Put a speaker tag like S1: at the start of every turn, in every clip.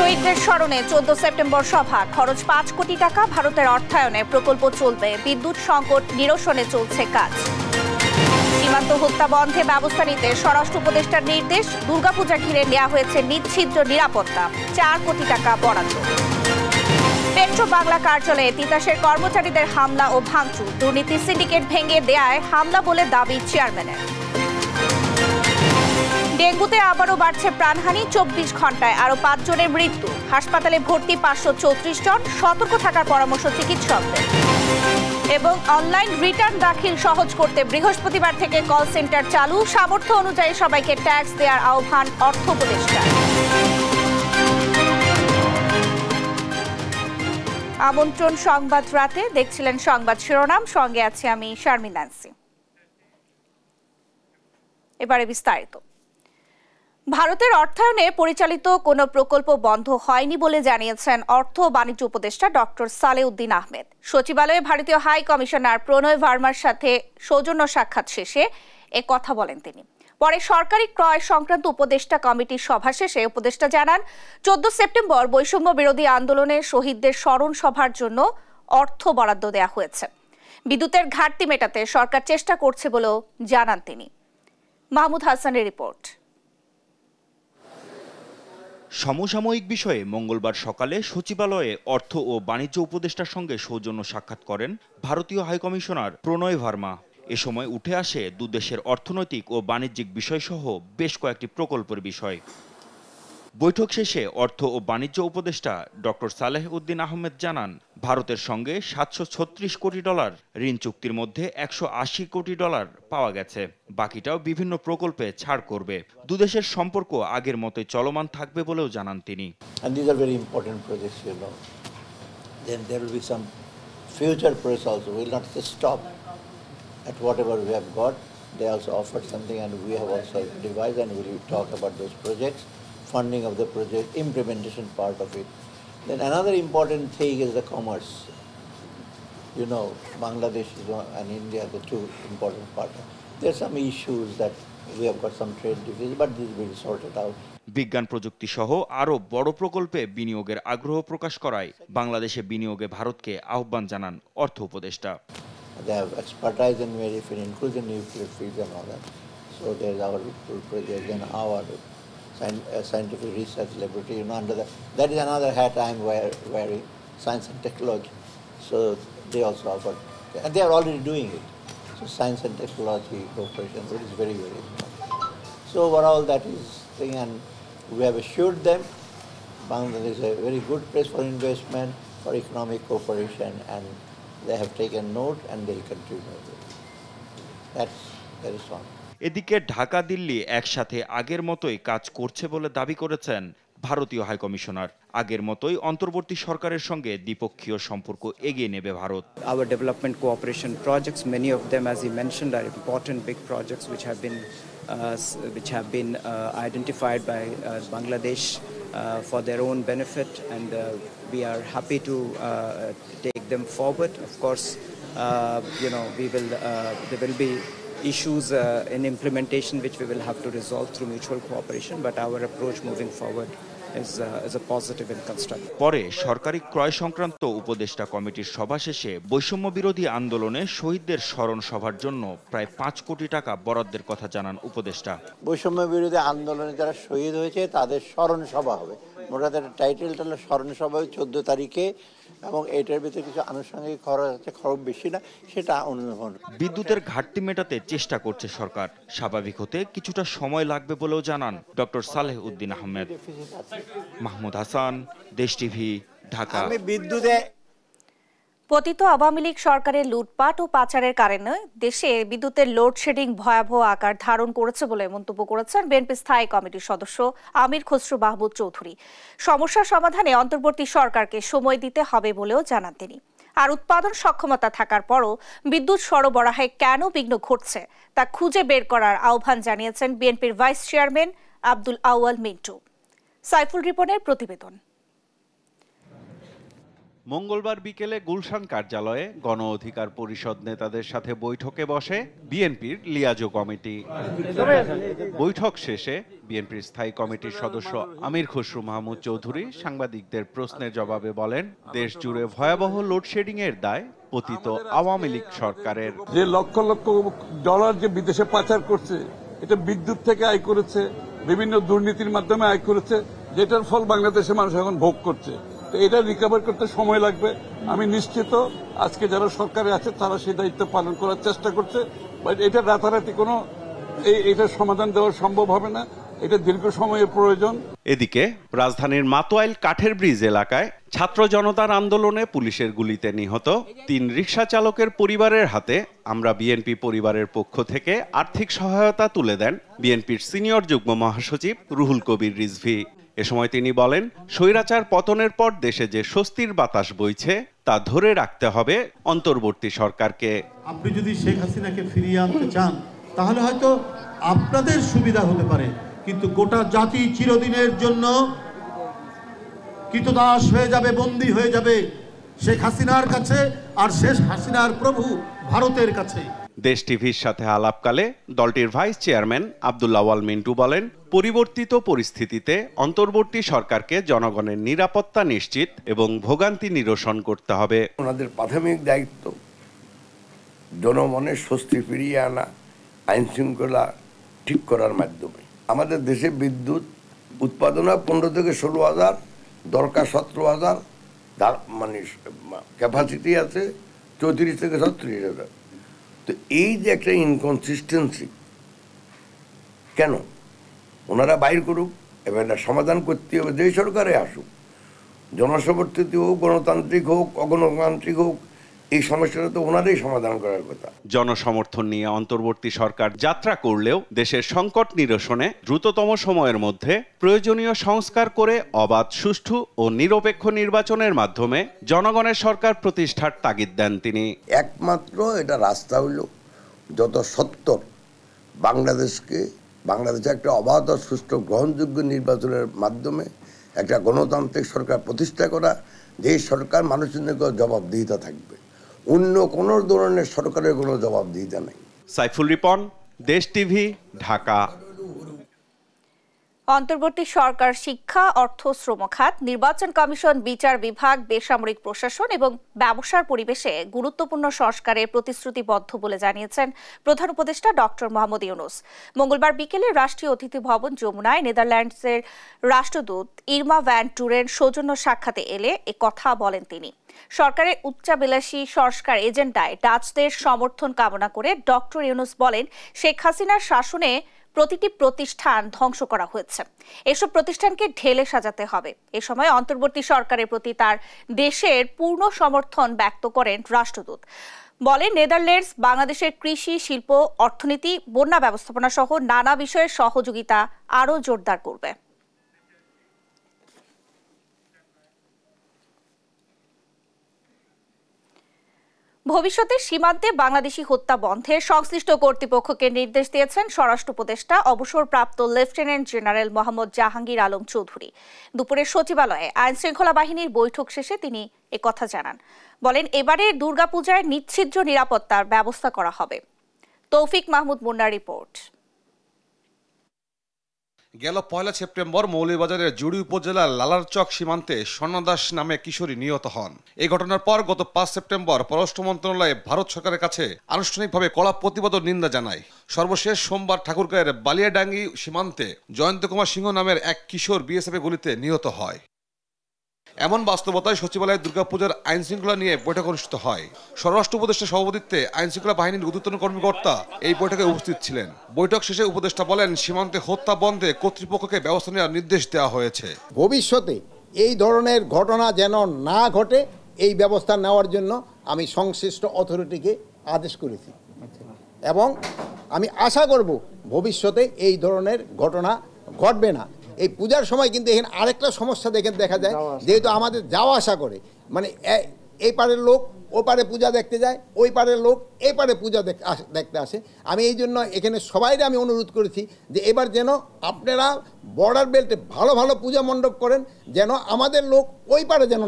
S1: শহীদদের স্মরণে 14 সেপ্টেম্বর সভা, খরচ 5 কোটি টাকা, ভারতের অর্থায়নে প্রকল্প চলবে, বিদ্যুৎ সংকট নিরসনে চলছে কাজ। সীমান্ত হত্যা বন্ধে ব্যবস্থা নিতে স্বরাষ্ট্র উপদেষ্টার নির্দেশ, দুর্গাপূজা ঘিরে নেওয়া হয়েছে নিশ্ছিদ্র নিরাপত্তা, 4 কোটি টাকা বরাদ্দ। পেট্রো বাংলা কার্যালয়ে তিতাসের কর্মচারীদের হামলা ও ভাঙচুর, দুর্নীতি সিন্ডিকেট ভেঙে দেয়ায় হামলা বলে দাবি চেয়ারম্যানের। ডেঙ্গুতে আবারও বাড়ছে প্রাণহানি, 24 ঘন্টায় আরও 5 জনের মৃত্যু, হাসপাতালে ভর্তি 534 জন, সতর্ক থাকার পরামর্শ চিকিৎসকদের। এবং অনলাইন রিটার্ন দাখিল সহজ করতে বৃহস্পতিবার থেকে কল সেন্টার চালু, সামর্থ্য অনুযায়ী সবাইকে ট্যাক্স দেওয়ার আহ্বান অর্থ উপদেষ্টার। আমন্ত্রণ সংবাদ রাতে, দেখছিলেন সংবাদ শিরোনাম, সঙ্গে আছি আমি শারমিন নান্সি। এবারে বিস্তারিত। ভারতের অর্থায়নে পরিচালিত কোনো প্রকল্প বন্ধ হয়নি বলে জানিয়েছেন অর্থ ও বাণিজ্য উপদেষ্টা ডক্টর সালেউদ্দিন আহমেদ। সচিবালয়ে ভারতীয় হাই কমিশনার প্রণয় ভার্মার সাথে সৌজন্য সাক্ষাৎ শেষে এ কথা বলেন তিনি। পরে সরকারি ক্রয় সংক্রান্ত উপদেষ্টা কমিটির সভা শেষে উপদেষ্টা জানান, 14 সেপ্টেম্বর বৈষম্য বিরোধী আন্দোলনে শহীদদের স্মরণ সভার জন্য অর্থ বরাদ্দ দেওয়া হয়েছে। বিদ্যুতের ঘাটতি মেটাতে সরকার চেষ্টা করছে বলেও জানান তিনি। মাহমুদ হাসানের রিপোর্ট।
S2: সমসাময়িক বিষয়ে মঙ্গলবার সকালে সচিবালয়ে অর্থ ও বাণিজ্য উপদেষ্টার সঙ্গে সৌজন্য সাক্ষাৎ করেন ভারতীয় হাইকমিশনার প্রণয় ভার্মা। এ সময় উঠে আসে দুদেশের অর্থনৈতিক ও বাণিজ্যিক বিষয়সহ বেশ কয়েকটি প্রকল্পের বিষয়। বৈঠক শেষে অর্থ ও বাণিজ্য উপদেষ্টা ডক্টর সালেহউদ্দিন আহমেদ জানান, ভারতের সঙ্গে $736 কোটি ঋণ চুক্তির মধ্যে $180 কোটি পাওয়া গেছে, বাকিটাও বিভিন্ন প্রকল্পে ছাড় করবে। দুদেশের সম্পর্ক আগের মতোই চলমান থাকবে বলেও জানান তিনি।
S3: And these are very important projects, you know. Then there will be some future projects also. We will not just stop at whatever we have got. They also offered something and we have also devised, and we will talk about those projects, funding of the project, implementation part of it. Then another important thing is the commerce. You know, Bangladesh and India are the two important partners. There are some issues that we have got some trade disputes, but this will be sorted out.
S2: বিজ্ঞান প্রযুক্তি সহ আরও বড় প্রকল্পে বিনিয়োগের আগ্রহ প্রকাশ করায় বাংলাদেশে বিনিয়োগে ভারতকে আহ্বান জানান অর্থ উপদেষ্টা।
S3: They have expertise in various fields, including nuclear fields and all that. So there is our project and our scientific research laboratory, you know, under that is another hat I am wearing, science and technology. So they also offer, and they are already doing it. So science and technology cooperation, which is very, very important. So overall that is thing, and we have assured them Bangladesh is a very good place for investment, for economic cooperation, and they have taken note and they will continue. That is all.
S2: এদিকে ঢাকা দিল্লি একসাথে আগের মতোই কাজ করছে বলে দাবি করেছেন ভারতীয় হাইকমিশনার। আগের মতোই অন্তর্বর্তী সরকারের সঙ্গে দ্বিপক্ষীয় সম্পর্ক এগিয়ে নেবে Bharat.
S4: Our development cooperation projects, many of them, as he mentioned, are important big projects which have been identified by Bangladesh for their own benefit, and we are happy to take them forward. Of course, you know, there will be issues in implementation which we will have to resolve through mutual cooperation, but our approach moving forward is a positive and constructive.
S2: পরে সরকারি ক্রয় সংক্রান্ত উপদেষ্টা কমিটির সভা শেষে বৈষম্য বিরোধী আন্দোলনে শহীদদের স্মরণ সভার জন্য প্রায় 5 কোটি টাকা বরাদ্দের কথা জানান উপদেষ্টা।
S3: বৈষম্য বিরোধী আন্দোলনে যারা শহীদ হয়েছে তাদের স্মরণ সভা হবে। মোটা টাইটেলটা হলো স্মরণ সভা, 14 তারিখে, এবং এটার ভিতরে কিছু আনুষঙ্গিক খরচ আছে, খরচ বেশি না, সেটা অনুধাবন।
S2: বিদ্যুতের ঘাটতি মেটাতে চেষ্টা করছে সরকার, স্বাভাবিক হতে কিছুটা সময় লাগবে বলেও জানান ডক্টর সালেহউদ্দিন আহমেদ। মাহমুদ হাসান, দেশ টিভি, ঢাকা।
S1: পতিত আওয়ামী লীগ সরকারের লুটপাট ও পাচারের কারণে দেশে বিদ্যুতের লোডশেডিং ভয়াবহ আকার ধারণ করেছে বলে মন্তব্য করেছেন বিএনপি স্থায়ী কমিটির সদস্য আমির খসরু মাহমুদ চৌধুরী। সমস্যা সমাধানে অন্তর্বর্তী সরকারকে সময় দিতে হবে বলেও জানান তিনি। আর উৎপাদন সক্ষমতা থাকার পরও বিদ্যুৎ সরবরাহে কেন বিঘ্ন ঘটছে তা খুঁজে বের করার আহ্বান জানিয়েছেন বিএনপির ভাইস চেয়ারম্যান আব্দুল আউয়াল মিন্টু। সাইফুল রিপনের প্রতিবেদন।
S5: মঙ্গলবার বিকেলে গুলশান কার্যালয়ে গণ অধিকার পরিষদ নেতাদের সাথে বৈঠকে বসে বিএনপির লিয়াজো কমিটি। বৈঠক শেষে বিএনপির স্থায়ী কমিটির সদস্য আমির খসরু মাহমুদ চৌধুরী সাংবাদিকদের প্রশ্নের জবাবে বলেন, দেশ জুড়ে ভয়াবহ লোডশেডিং এর দায় পতিত আওয়ামী লীগ সরকারের।
S6: যে লক্ষ লক্ষ ডলার যে বিদেশে পাচার করছে, এটা বিদ্যুৎ থেকে আয় করেছে, বিভিন্ন দুর্নীতির মাধ্যমে আয় করেছে, যেটার ফল বাংলাদেশের মানুষ এখন ভোগ করছে। তো এটা রিকভার করতে সময় লাগবে। আমি নিশ্চিত আজকে যারা সরকারে আছে তারা সেই দায়িত্ব পালন করার চেষ্টা করছে, বাট এটা রাতারাতি কোনো এটার সমাধান দেওয়া সম্ভব হবে না, এটা দীর্ঘ সময়ের প্রয়োজন।
S5: এদিকে রাজধানীর মাতোয়াইল কাঠের ব্রিজ এলাকায় ছাত্র জনতার আন্দোলনে পুলিশের গুলিতে নিহত 3 রিকশা চালকের পরিবারের হাতে আমরা বিএনপি পরিবারের পক্ষ থেকে আর্থিক সহায়তা তুলে দেন বিএনপির সিনিয়র যুগ্ম মহাসচিব রুহুল কবির রিজভী। এ সময় তিনি বলেন, স্বৈরাচার পতনের পর দেশে যে স্বস্তির বাতাস বইছে তা ধরে রাখতে হবে অন্তর্বর্তী সরকারকে।
S7: আপনি যদি শেখ হাসিনাকে ফিরিয়ে আনতে চান তাহলে হয়তো আপনাদের সুবিধা হতে পারে, কিন্তু গোটা জাতি চিরদিনের জন্য কৃতদাস হয়ে যাবে, বন্দী হয়ে যাবে শেখ হাসিনার কাছে, আর শেখ হাসিনার প্রভু ভারতের কাছে।
S5: দেশ টিভির সাথে আলাপকালে দলটির ভাইস চেয়ারম্যান আব্দুল্লাহ ওয়াল মিন্টু বলেন, পরিবর্তিত পরিস্থিতিতে অন্তর্বর্তী সরকারকে জনগণের নিরাপত্তা নিশ্চিত এবং ভোগান্তি নিরসন করতে হবে।
S8: ওনাদের প্রাথমিক দায়িত্ব জনমনের স্বস্তি ফিরিয়ে আনা, আইন শৃঙ্খলা ঠিক করার মাধ্যমে। আমাদের দেশে বিদ্যুৎ উৎপাদন 15 থেকে 16,000, দরকার 17,000, মানে ক্যাপাসিটি আছে 34 থেকে 36,000। তো এই যে একটা ইনকনসিস্টেন্সি, কেন ওনারা বাইর করুক, এবার সমাধান করতে হবে। যে সরকারে আসুক, জনসমর্থিত হোক, গণতান্ত্রিক হোক, অগণতান্ত্রিক হোক, এই সমস্যাটা তো ওনারই সমাধান করার কথা।
S5: জনসমর্থন নিয়ে অন্তর্বর্তী সরকার যাত্রা করলেও দেশের সংকট নিরসনে দ্রুততম সময়ের মধ্যে প্রয়োজনীয় সংস্কার করে অবাধ, সুষ্ঠু ও নিরপেক্ষ নির্বাচনের মাধ্যমে জনগণের সরকার প্রতিষ্ঠার তাগিদ দেন তিনি।
S8: একমাত্র এটা রাস্তা হইল যত সত্তর বাংলাদেশে একটা অবাধ, সুষ্ঠু, গ্রহণযোগ্য নির্বাচনের মাধ্যমে একটা গণতান্ত্রিক সরকার প্রতিষ্ঠা করা, যে সরকার মানুষের জবাবদিহিতা থাকবে। অন্য কোনো ধরনের সরকারের কোনো জবাবদিহিতা নেই।
S5: সাইফুল রিপন, দেশ টিভি, ঢাকা।
S1: অন্তর্বর্তী সরকার শিক্ষা, অর্থ, শ্রম খাত, নির্বাচন কমিশন, বিচার বিভাগ, বেসামরিক প্রশাসন এবং ব্যবসার পরিবেশে গুরুত্বপূর্ণ সংস্কারের প্রতিশ্রুতিবদ্ধ বলে জানিয়েছেন প্রধান উপদেষ্টা ডক্টর মোহাম্মদ ইউনূস। মঙ্গলবার বিকেলে রাষ্ট্রীয় অতিথি ভবন যমুনায় নেদারল্যান্ডসের রাষ্ট্রদূত ইরমা ভ্যান টুরেন সৌজন্য সাক্ষাতে এলে এ কথা বলেন তিনি। সরকারের উচ্চাভিলাষী সংস্কার এজেন্ডায় ডাচদের সমর্থন কামনা করে ডক্টর ইউনূস বলেন, শেখ হাসিনার শাসনে প্রতিটি প্রতিষ্ঠান ধ্বংস করা হয়েছে, এসব প্রতিষ্ঠানকে ঢেলে সাজাতে হবে। এ সময় অন্তর্বর্তী সরকারের প্রতি তার দেশের পূর্ণ সমর্থন ব্যক্ত করেন রাষ্ট্রদূত। বলেন, নেদারল্যান্ডস বাংলাদেশের কৃষি, শিল্প, অর্থনীতি, বন্যা ব্যবস্থাপনা সহ নানা বিষয়ে সহযোগিতা আরও জোরদার করবে। ভবিষ্যতে সীমান্তে বাংলাদেশি হত্যা বন্ধে সংশ্লিষ্ট কর্তৃপক্ষকে নির্দেশ দিয়েছেন স্বরাষ্ট্র উপদেষ্টা অবসরপ্রাপ্ত লেফটেন্যান্ট জেনারেল মোহাম্মদ জাহাঙ্গীর আলম চৌধুরী। দুপুরে সচিবালয়ে আইন শৃঙ্খলা বাহিনীর বৈঠক শেষে তিনি একথা জানান। বলেন, এবারের দুর্গাপূজায় নিশ্চিদ্র নিরাপত্তার ব্যবস্থা করা হবে। তৌফিক মাহমুদ মুন্নার রিপোর্ট।
S9: গেল 1 সেপ্টেম্বর মৌলভীবাজারের জুড়ি উপজেলার লালারচক সীমান্তে স্বর্ণদাস নামে কিশোরী নিহত হন। এই ঘটনার পর গত 5 সেপ্টেম্বর পররাষ্ট্র মন্ত্রণালয়ে ভারত সরকারের কাছে আনুষ্ঠানিকভাবে কড়া প্রতিবাদ ও নিন্দা জানায়। সর্বশেষ সোমবার ঠাকুরগাঁয়ের বালিয়াডাঙ্গি সীমান্তে জয়ন্ত কুমার সিংহ নামের এক কিশোর বিএসএফের গুলিতে নিহত হয়। এমন বাস্তবতায় সচিবালয়ে দুর্গাপূজার আইন শৃঙ্খলা নিয়ে বৈঠক অনুষ্ঠিত হয়। স্বরাষ্ট্র উপদেষ্টার সভাপতিত্বে আইন শৃঙ্খলা বাহিনীর ঊর্ধ্বতন কর্মকর্তা এই বৈঠকে উপস্থিত ছিলেন। বৈঠক শেষে উপদেষ্টা বলেন, সীমান্তে হত্যা বন্ধে কর্তৃপক্ষকে ব্যবস্থা নেওয়ার নির্দেশ দেওয়া হয়েছে।
S10: ভবিষ্যতে এই ধরনের ঘটনা যেন না ঘটে এই ব্যবস্থা নেওয়ার জন্য আমি সংশ্লিষ্ট অথরিটিকে আদেশ করেছি এবং আমি আশা করব ভবিষ্যতে এই ধরনের ঘটনা ঘটবে না। এই পূজার সময় কিন্তু এখানে আরেকটা সমস্যা দেখা যায়, যেহেতু আমাদের যাওয়া আসা করে, মানে এই পারের লোক ও পারে পূজা দেখতে যায়, ওই পারের লোক এই পারে পূজা দেখতে আসে। আমি এই জন্য এখানে সবাইকে আমি অনুরোধ করেছি যে এবার যেন আপনারা বর্ডার বেল্টে ভালো ভালো পূজা মণ্ডপ করেন, যেন আমাদের লোক ওই পারে যেন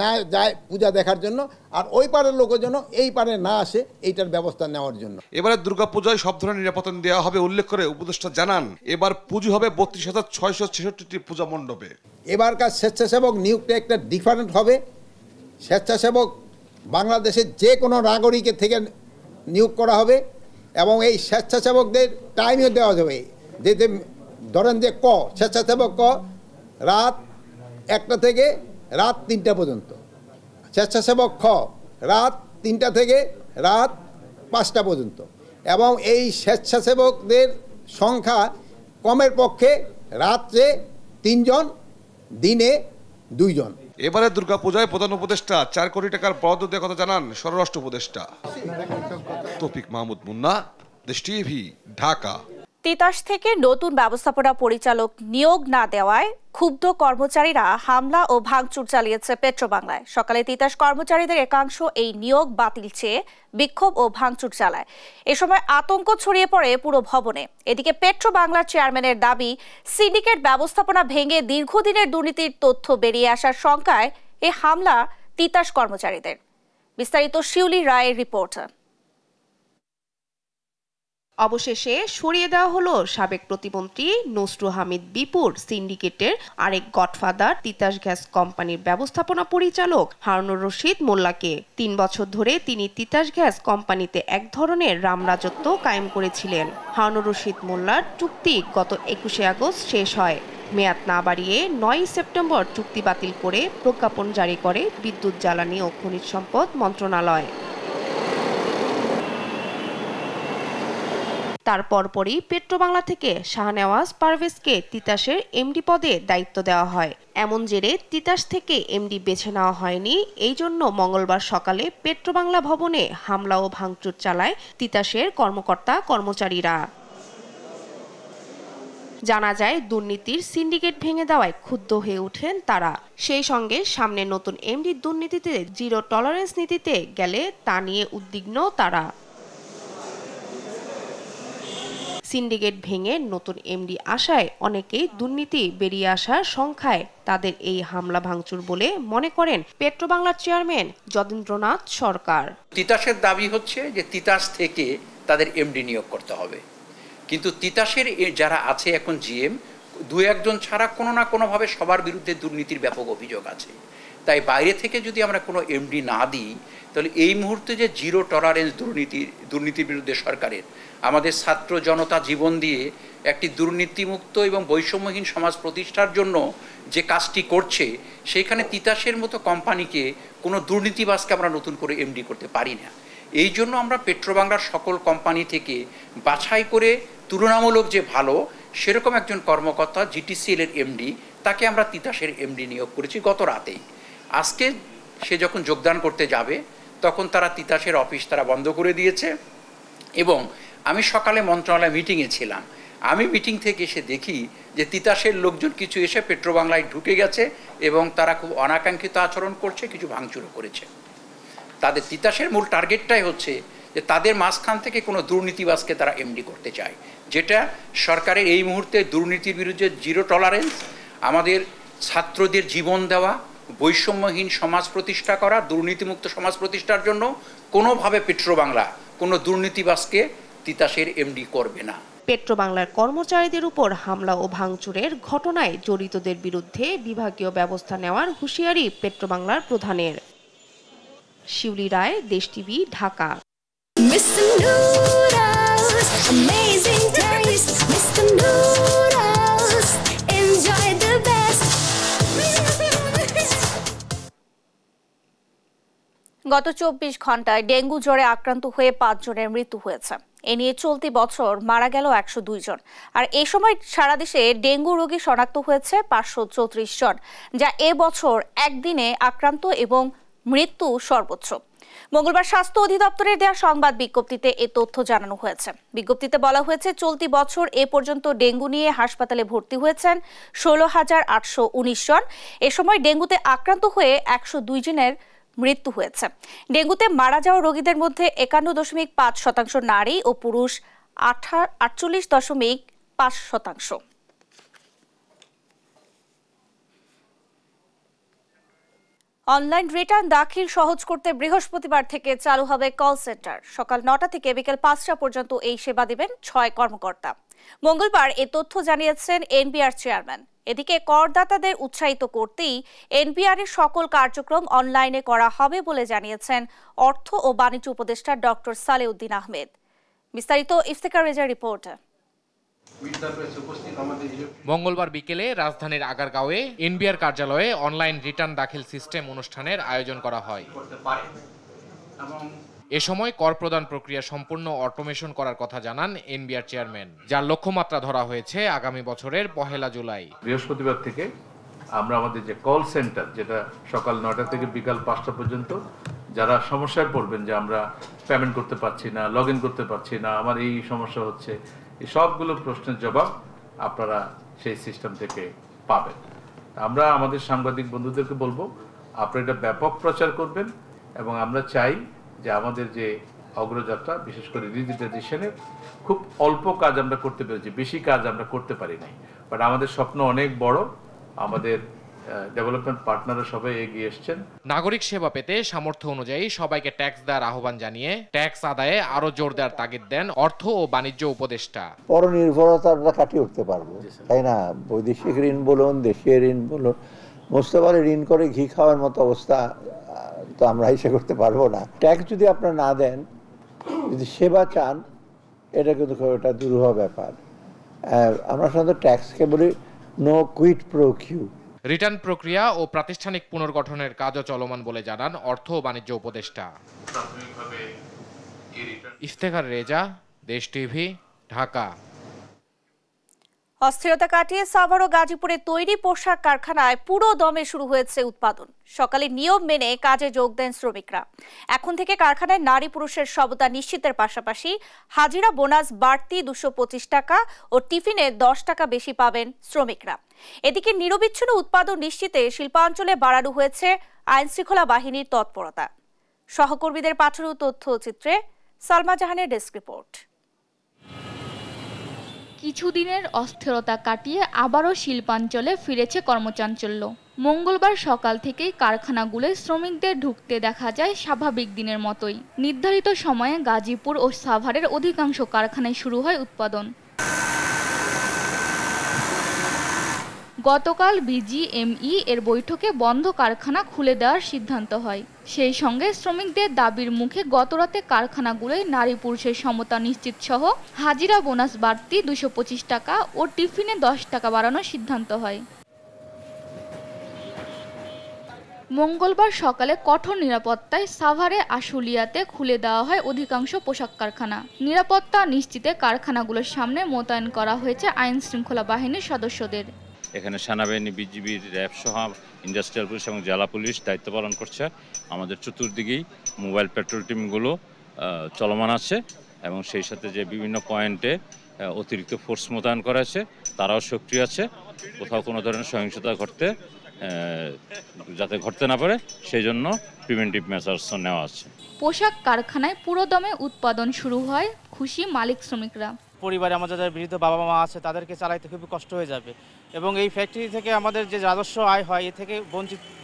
S10: না যায় পূজা দেখার জন্য, আর ওই পারের লোকও যেন এই পারে না আসে, এইটার ব্যবস্থা নেওয়ার জন্য।
S9: এবারে দুর্গাপূজায় সব ধরনের নিরাপত্তা দেওয়া হবে উল্লেখ করে উপদেষ্টা জানান, এবার পুজো হবে 32,666টি পূজা মণ্ডপে।
S10: এবারকার স্বেচ্ছাসেবক নিয়োগটা একটা ডিফারেন্ট হবে। স্বেচ্ছাসেবক বাংলাদেশের যে কোনো নাগরিকের থেকে নিয়োগ করা হবে এবং এই স্বেচ্ছাসেবকদের টাইমও দেওয়া যাবে। যে ধরেন যে স্বেচ্ছাসেবক রাত 1টা থেকে রাত 3টা পর্যন্ত, স্বেচ্ছাসেবক রাত 3টা থেকে রাত 5টা পর্যন্ত, এবং এই স্বেচ্ছাসেবকদের সংখ্যা কমের পক্ষে রাত্রে 3 জন, দিনে 2 জন।
S9: এবারে দুর্গাপূজায় প্রধান উপদেষ্টা 4 কোটি টাকার বরাদ্দ দেওয়ার কথা জানান স্বরাষ্ট্র উপদেষ্টা। তৌফিক মাহমুদ মুন্না, দেশ টিভি, ঢাকা।
S1: তিতাস থেকে নতুন ব্যবস্থাপনা পরিচালক নিয়োগ না দেওয়ায় ক্ষুব্ধ কর্মচারীরা হামলা ও ভাঙচুর চালিয়েছে পেট্রোবাংলায়। সকালে তিতাস কর্মচারীদের একাংশ এই নিয়োগ বাতিল চেয়ে বিক্ষোভ ও ভাঙচুর চালায়। এ সময় আতঙ্ক ছড়িয়ে পড়ে পুরো ভবনে। এদিকে পেট্রোবাংলার চেয়ারম্যানের দাবি, সিন্ডিকেট ব্যবস্থাপনা ভেঙে দীর্ঘদিনের দুর্নীতির তথ্য বেরিয়ে আসার শঙ্কায় এ হামলা তিতাস কর্মচারীদের। বিস্তারিত শিউলি রায়ের রিপোর্ট।
S11: অবশেষে সরিয়ে দেওয়া হলো সাবেক প্রতিমন্ত্রী নসরু হামিদ বিপুর সিন্ডিকেটের আরেক গডফাদার তিতাস গ্যাস কোম্পানির ব্যবস্থাপনা পরিচালক হারুনুর রশিদ মোল্লাকে। 3 বছর ধরে তিনি তিতাস গ্যাস কোম্পানিতে এক ধরনের রামরাজত্ব কায়েম করেছিলেন। হারুনুর রশিদ মোল্লার চুক্তি গত 21শে আগস্ট শেষ হয়। মেয়াদ না বাড়িয়ে 9 সেপ্টেম্বর চুক্তি বাতিল করে প্রজ্ঞাপন জারি করে বিদ্যুৎ, জ্বালানি ও খনিজ সম্পদ মন্ত্রণালয়। তারপরই পেট্রোবাংলা থেকে শাহনেওয়াজ পারভেজকে তিতাসের এমডি পদে দায়িত্ব দেওয়া হয়। এমন জেরে তিতাস থেকে এমডি বেছে নেওয়া হয়নি। এই জন্য মঙ্গলবার সকালে পেট্রোবাংলা ভবনে হামলা ও ভাঙচুর চালায় তিতাসের কর্মকর্তা কর্মচারীরা। জানা যায়, দুর্নীতির সিন্ডিকেট ভেঙে দেওয়ায় ক্ষুব্ধ হয়ে ওঠেন তারা। সেই সঙ্গে সামনে নতুন এমডি দুর্নীতিতে জিরো টলারেন্স নীতিতে গেলে তা নিয়ে উদ্বিগ্ন তারা। সিন্ডিকেট ভেঙে নতুন এমডি আসায় অনেকেই দুর্নীতি বেরিয়ে আসার সংখ্যায় তাদের এই হামলা ভাঙচুর বলে মনে করেন পেট্রোবাংলার চেয়ারম্যান যতীন্দ্রনাথ সরকার।
S12: তিতাসের দাবি হচ্ছে যে তিতাস থেকে তাদের এমডি নিয়োগ করতে হবে, কিন্তু তিতাসের যারা আছে এখন জিএম 2-1 জন ছাড়া কোনো না কোনোভাবে সবার বিরুদ্ধে দুর্নীতির ব্যাপক অভিযোগ আছে। তাই বাইরে থেকে যদি আমরা কোনো এমডি না দিই, তাহলে এই মুহূর্তে যে জিরো টলারেন্স দুর্নীতির বিরুদ্ধে সরকারের, আমাদের ছাত্র জনতা জীবন দিয়ে একটি দুর্নীতিমুক্ত এবং বৈষম্যহীন সমাজ প্রতিষ্ঠার জন্য যে কাজটি করছে, সেইখানে তিতাসের মতো কোম্পানিকে কোনো দুর্নীতিবাজকে আমরা নতুন করে এমডি করতে পারি না। এই জন্য আমরা পেট্রোবাংলার সকল কোম্পানি থেকে বাছাই করে তুলনামূলক যে ভালো সেরকম একজন কর্মকর্তা জিটিসিএল এর এমডি, তাকে আমরা তিতাসের এমডি নিয়োগ করেছি গত রাতেই। আজকে সে যখন যোগদান করতে যাবে তখন তারা তিতাসের অফিস তারা বন্ধ করে দিয়েছে। এবং আমি সকালে মন্ত্রণালয় মিটিংয়ে ছিলাম, আমি মিটিং থেকে এসে দেখি যে তিতাসের লোকজন কিছু এসে পেট্রোবাংলায় ঢুকে গেছে এবং তারা খুব অনাকাঙ্ক্ষিত আচরণ করছে, কিছু ভাঙচুরও করেছে। তাদের তিতাসের মূল টার্গেটটাই হচ্ছে যে তাদের মাঝখান থেকে কোনো দুর্নীতিবাজকে তারা এমডি করতে চায়, যেটা সরকারের এই মুহূর্তে দুর্নীতির বিরুদ্ধে জিরো টলারেন্স, আমাদের ছাত্রদের জীবন দেওয়া, বৈষম্যহীন সমাজ প্রতিষ্ঠা করা, দুর্নীতিমুক্ত সমাজ প্রতিষ্ঠার জন্য কোনোভাবে পেট্রোবাংলা কোনো দুর্নীতিবাজকে তিতাসের এমডি করবে না।
S11: পেট্রোবাংলার কর্মচারীদের উপর হামলা ও ভাঙচুরের ঘটনায় জড়িতদের বিরুদ্ধে বিভাগীয় ব্যবস্থা নেওয়ার হুঁশিয়ারি পেট্রোবাংলার প্রধানের। শিউলি রায়, দেশ টিভি, ঢাকা।
S1: গত 24 ঘন্টায় ডেঙ্গু জ্বরে আক্রান্ত হয়ে 5 জনের মৃত্যু হয়েছে। এ নিয়ে চলতি বছর মারা গেল 102 জন। আর এই সময় সারা দেশে ডেঙ্গু রোগী শনাক্ত হয়েছে 534 জন, যা এ বছর একদিনে আক্রান্ত এবং মৃত্যু সর্বোচ্চ। মঙ্গলবার স্বাস্থ্য অধিদপ্তরের দেওয়া সংবাদ বিজ্ঞপ্তিতে এ তথ্য জানানো হয়েছে। বিজ্ঞপ্তিতে বলা হয়েছে, চলতি বছর এ পর্যন্ত ডেঙ্গু নিয়ে হাসপাতালে ভর্তি হয়েছেন 16,819 জন। এ সময় ডেঙ্গুতে আক্রান্ত হয়ে 102 জনের মৃত্যু হয়েছে। ডেঙ্গুতে মারা যাওয়া রোগীদের মধ্যে 51.5% নারী ও পুরুষ 48.5%। অনলাইন রিটার্ন দাখিল সহজ করতে বৃহস্পতিবার থেকে চালু হবে কল সেন্টার। সকাল 9টা থেকে বিকেল 5টা পর্যন্ত এই সেবা দিবেন 6 কর্মকর্তা। মঙ্গলবার এ তথ্য জানিয়েছেন এনবিআর চেয়ারম্যান। এদিকে করদাতাদের উৎসাহিত করতেই এনবিআর এর সকল কার্যক্রম অনলাইনে করা হবে বলে জানিয়েছেন অর্থ ও বাণিজ্য উপদেষ্টা ডক্টর সালেউদ্দিন আহমেদ। বিস্তারিত ইফতেখার রেজার রিপোর্ট।
S13: মঙ্গলবার বিকেলে রাজধানীর আগারগাঁওয়ে এনবিআর কার্যালয়ে অনলাইন রিটার্ন দাখিল সিস্টেম অনুষ্ঠানের আয়োজন করা হয়। এ সময় কর প্রদান প্রক্রিয়া সম্পূর্ণ অটোমেশন করার কথা জানান এনবিআর চেয়ারম্যান, যার লক্ষ্যমাত্রা ধরা হয়েছে আগামী বছরের 1 জুলাই।
S14: বৃহস্পতিবার থেকে আমরা আমাদের যে কল সেন্টার, যেটা সকাল 9টা থেকে বিকাল 5টা পর্যন্ত, যারা সমস্যায় পড়বেন যে আমরা পেমেন্ট করতে পারছি না, লগ ইন করতে পারছি না, আমার এই সমস্যা হচ্ছে, এই সবগুলো প্রশ্নের জবাব আপনারা সেই সিস্টেম থেকে পাবেন। আমরা আমাদের সাংবাদিক বন্ধুদেরকে বলবো আপনারা এটা ব্যাপক প্রচার করবেন, এবং আমরা চাই যে আমাদের যে অগ্রযাত্রা, বিশেষ করে ডিজিটাইজেশনের খুব অল্প কাজ আমরা করতে পেরেছি, বেশি কাজ আমরা করতে পারি নাই, বাট আমাদের স্বপ্ন অনেক বড়। আমাদের ডেভেলপমেন্ট পার্টনাররা সবাই এগিয়ে এসেছেন।
S13: নাগরিক সেবা পেতে সামর্থ্য অনুযায়ী সবাইকে ট্যাক্স দেওয়ার আহ্বান জানিয়ে ট্যাক্স আদায়ে আরো জোর দেওয়ার তাগিদ দেন অর্থ ও বাণিজ্য উপদেষ্টা।
S3: পরনির্ভরতাটা কাটিয়ে উঠতে পারবো, তাই না? বৈদেশিক ঋণ বলুন, দেশীয় ঋণ বলুন, মোস্তফারে ঋণ করে ঘি খাওয়ার মতো অবস্থা তো আমরা হিসেবে করতে পারবো না। ট্যাক্স যদি আপনারা না দেন, যদি সেবা চান, এটা কিন্তু একটা দুরূহ ব্যাপার। আমরা সাধারণত ট্যাক্সকে বলি no quid pro quo.
S13: Return প্রক্রিয়া ও প্রাতিষ্ঠানিক পুনর্গঠনের কাজও চলমান বলে জানান অর্থ ও বাণিজ্য উপদেষ্টা। ইফতেখার রেজা, দেশ টিভি, ঢাকা।
S1: অস্থিরতা কাটিয়ে সাভার ও গাজীপুরে তৈরি পোশাক কারখানায় পুরো দমে শুরু হয়েছে উৎপাদন। সকালে নিয়ম মেনে কাজে যোগ দেন শ্রমিকরা। এখন থেকে কারখানায় নারী পুরুষের সমতা নিশ্চিতের পাশাপাশি হাজিরা বোনাস বাড়তি 225 টাকা ও টিফিনে 10 টাকা বেশি পাবেন শ্রমিকরা। এদিকে নিরবিচ্ছিন্ন উৎপাদন নিশ্চিতে শিল্পাঞ্চলে বাড়ানো হয়েছে আইন শৃঙ্খলা বাহিনীর তৎপরতা। সহকর্মীদের পাঠানো তথ্যচিত্রে সালমা জাহানের ডেস্ক রিপোর্ট।
S15: কিছুদিনের অস্থিরতা কাটিয়ে আবারও শিল্পাঞ্চলে ফিরেছে কর্মচাঞ্চল্য। মঙ্গলবার সকাল থেকেই কারখানাগুলোয় শ্রমিকদের ঢুকতে দেখা যায় স্বাভাবিক দিনের মতোই। নির্ধারিত সময়ে গাজীপুর ও সাভারের অধিকাংশ কারখানায় শুরু হয় উৎপাদন। গতকাল বিজিএমই এর বৈঠকে বন্ধ কারখানা খুলে দেওয়ার সিদ্ধান্ত হয়। সেই সঙ্গে শ্রমিকদের দাবির মুখে গতরাতে কারখানাগুলোয় নারী পুরুষের সমতা নিশ্চিত সহ হাজিরা বোনাস বাড়তি 225 টাকা ও টিফিনে 10 টাকা বাড়ানোর সিদ্ধান্ত হয়। মঙ্গলবার সকালে কঠোর নিরাপত্তায় সাভারে আশুলিয়াতে খুলে দেওয়া হয় অধিকাংশ পোশাক কারখানা। নিরাপত্তা নিশ্চিতে কারখানাগুলোর সামনে মোতায়েন করা হয়েছে আইন শৃঙ্খলা বাহিনীর সদস্যদের।
S16: এখানে সেনাবাহিনী, বিজিবি, র্যাব সহ ইন্ডাস্ট্রিয়াল পুলিশ এবং জেলা পুলিশ দায়িত্ব পালন করছে। আমাদের চতুর্দিকেই মোবাইল পেট্রোল টিমগুলো চলমান আছে, এবং সেই সাথে যে বিভিন্ন পয়েন্টে অতিরিক্ত ফোর্স মোতায়েন করা আছে, তারাও সক্রিয় আছে। কোথাও কোনো ধরনের সহিংসতা যাতে ঘটতে না পারে, সেই জন্য প্রিভেন্টিভ মেজার্স নেওয়া আছে।
S15: পোশাক কারখানায় পুরোদমে উৎপাদন শুরু হয়, খুশি মালিক শ্রমিকরা।
S17: পরিবারে আমাদের যারা বৃদ্ধ বাবা মা আছে, তাদেরকে চালাইতে খুবই কষ্ট হয়ে যাবে, এবং এই ফ্যাক্টরি থেকে আমাদের যে রাজস্ব আয় হয়, এ থেকে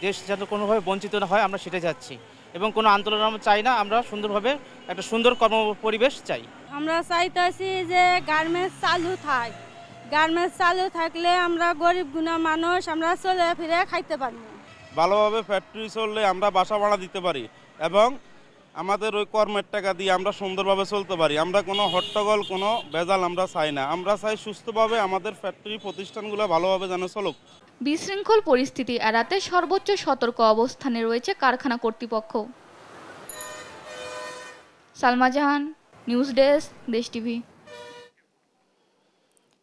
S17: দেশ যেন কোনোভাবে বঞ্চিত না হয়, আমরা সেটা চাচ্ছি। এবং কোনো আন্দোলন আমরা চাই না, আমরা সুন্দরভাবে একটা সুন্দর কর্ম পরিবেশ চাই।
S18: আমরা চাইতেছি যে গার্মেন্টস চালু থাক। গার্মেন্টস চালু থাকলে আমরা গরিব গুণা মানুষ আমরা চলে ফিরে খাইতে পারবো।
S19: ভালোভাবে ফ্যাক্টরি চললে আমরা বাসা ভাড়া দিতে পারি, এবং আমাদের ওই কর্মের টাকা দিয়ে আমরা সুন্দরভাবে চলতে পারি। আমরা কোনো হট্টগোল, কোনো ভেজাল আমরা চাই না। আমরা চাই সুস্থভাবে আমাদের ফ্যাক্টরি প্রতিষ্ঠানগুলো ভালোভাবে যেন চলুক।
S15: বিশৃঙ্খল পরিস্থিতি এড়াতে সর্বোচ্চ সতর্ক অবস্থানে রয়েছে কারখানা কর্তৃপক্ষ। সালমা জাহান, নিউজ ডেস্ক, দেশ টিভি।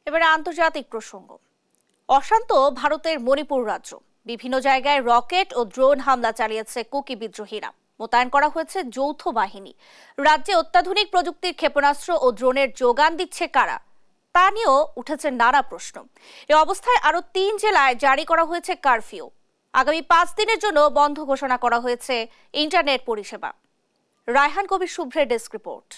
S1: এবারে আন্তর্জাতিক প্রসঙ্গ। অশান্ত ভারতের মণিপুর রাজ্য। বিভিন্ন জায়গায় রকেট ও ড্রোন হামলা চালিয়েছে কুকি বিদ্রোহীরা। মোতায়েন করা হয়েছে যৌথ বাহিনী। রাজ্যে অত্যাধুনিক প্রযুক্তির ক্ষেপণাস্ত্র ও ড্রোনের যোগান দিচ্ছে কারা, তা নিয়েও উঠেছে নানা প্রশ্ন। এ অবস্থায় আরও 3 জেলায় জারি করা হয়েছে কারফিউ। আগামী 5 দিনের জন্য বন্ধ ঘোষণা করা হয়েছে ইন্টারনেট পরিষেবা। রায়হান কবির শুভ্রের ডেস্ক রিপোর্ট।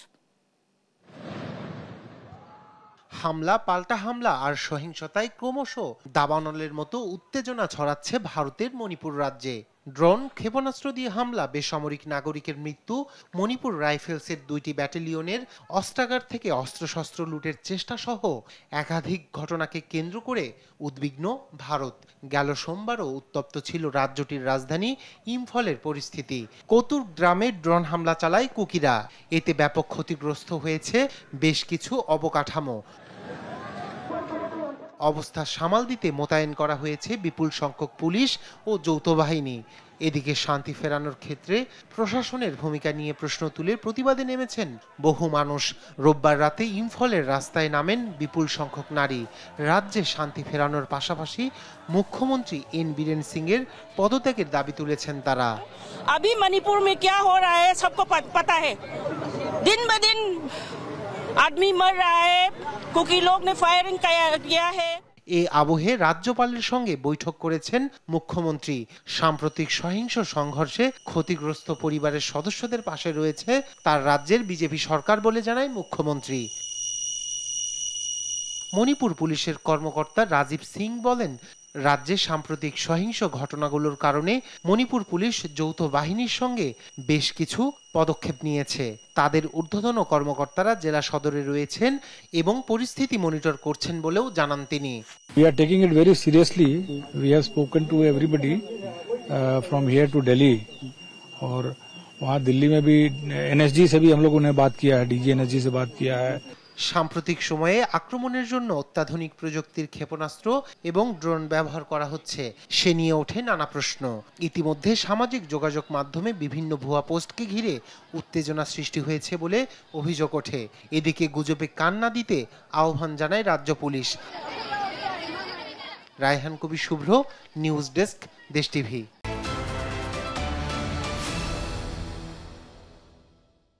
S20: হামলা, পাল্টা হামলা আর সহিংসতায় ক্রমশ দাবানলের মতো উত্তেজনা ছড়াচ্ছে ভারতের মণিপুর রাজ্যে। ড্রোন, ক্ষেপণাস্ত্র দিয়ে হামলা, বেসামরিক নাগরিকের মৃত্যু, মণিপুর রাইফেলসের 2টি ব্যাটালিয়নের অস্ত্রাগার থেকে অস্ত্রশস্ত্র লুটের চেষ্টা সহ একাধিক ঘটনাকে কেন্দ্র করে উদ্বিগ্ন ভারত। গেল সোমবারও উত্তপ্ত ছিল রাজ্যটির রাজধানী ইম্ফলের পরিস্থিতি। কতুর গ্রামে ড্রোন হামলা চালায় কুকিরা। এতে ব্যাপক ক্ষতিগ্রস্ত হয়েছে বেশ কিছু অবকাঠামো। অবস্থা সামাল দিতে মোতায়েন করা হয়েছে বিপুল সংখ্যক পুলিশ ও যৌথ বাহিনী। এদিকে শান্তি ফেরানোর ক্ষেত্রে প্রশাসনের ভূমিকা নিয়ে প্রশ্ন তুলে প্রতিবাদে নেমেছেন বহু মানুষ। রোববার রাতে ইম্ফলের রাস্তায় নামেন বিপুল সংখ্যক নারী। রাজ্যে শান্তি ফেরানোর পাশাপাশি মুখ্যমন্ত্রী এন বীরেন সিং এর পদত্যাগের দাবি তুলেছেন তারা।
S21: अभी मणिपुर में क्या हो रहा है सबको पता है। दिन ब दिन आदमी मर रहा है, कुकी लोग ने फायरिंग किया है।
S20: এই আবহে রাজ্যপালের সঙ্গে বৈঠক করেছেন মুখ্যমন্ত্রী। সাম্প্রতিক সহিংস সংঘর্ষে ক্ষতিগ্রস্ত পরিবারের সদস্যদের পাশে রয়েছে তার রাজ্যের বিজেপি সরকার বলে জানায় মুখ্যমন্ত্রী। মণিপুর পুলিশের কর্মকর্তা রাজীব সিং বলেন, রাজ্যে সাম্প্রতিক সহিংস ঘটনাগুলোর কারণে মণিপুর পুলিশ যৌথ বাহিনীর সঙ্গে বেশ কিছু পদক্ষেপ নিয়েছে। তাদের ঊর্ধ্বতন কর্মকর্তারা জেলা সদরে রয়েছেন এবং পরিস্থিতি মনিটর করছেন বলেও জানান তিনি।
S22: We are taking it very seriously. We have spoken to everybody from here to Delhi और वहाँ दिल्ली में भी NSG से भी हम लोगों ने बात किया है, DG NSG से बात किया है।
S20: সাম্প্রতিক সময়ে আক্রমণের জন্য অত্যাধুনিক প্রযুক্তির ক্ষেপণাস্ত্র এবং ড্রোন ব্যবহার করা হচ্ছে, সে নিয়ে ওঠে নানা প্রশ্ন। ইতিমধ্যে সামাজিক যোগাযোগ মাধ্যমে বিভিন্ন ভুয়া পোস্টকে ঘিরে উত্তেজনা সৃষ্টি হয়েছে বলে অভিযোগ ওঠে। এদিকে গুজবে কান না দিতে আহ্বান জানায় রাজ্য পুলিশ। রায়হান কবির শুভ্র, নিউজ ডেস্ক, দেশ টিভি।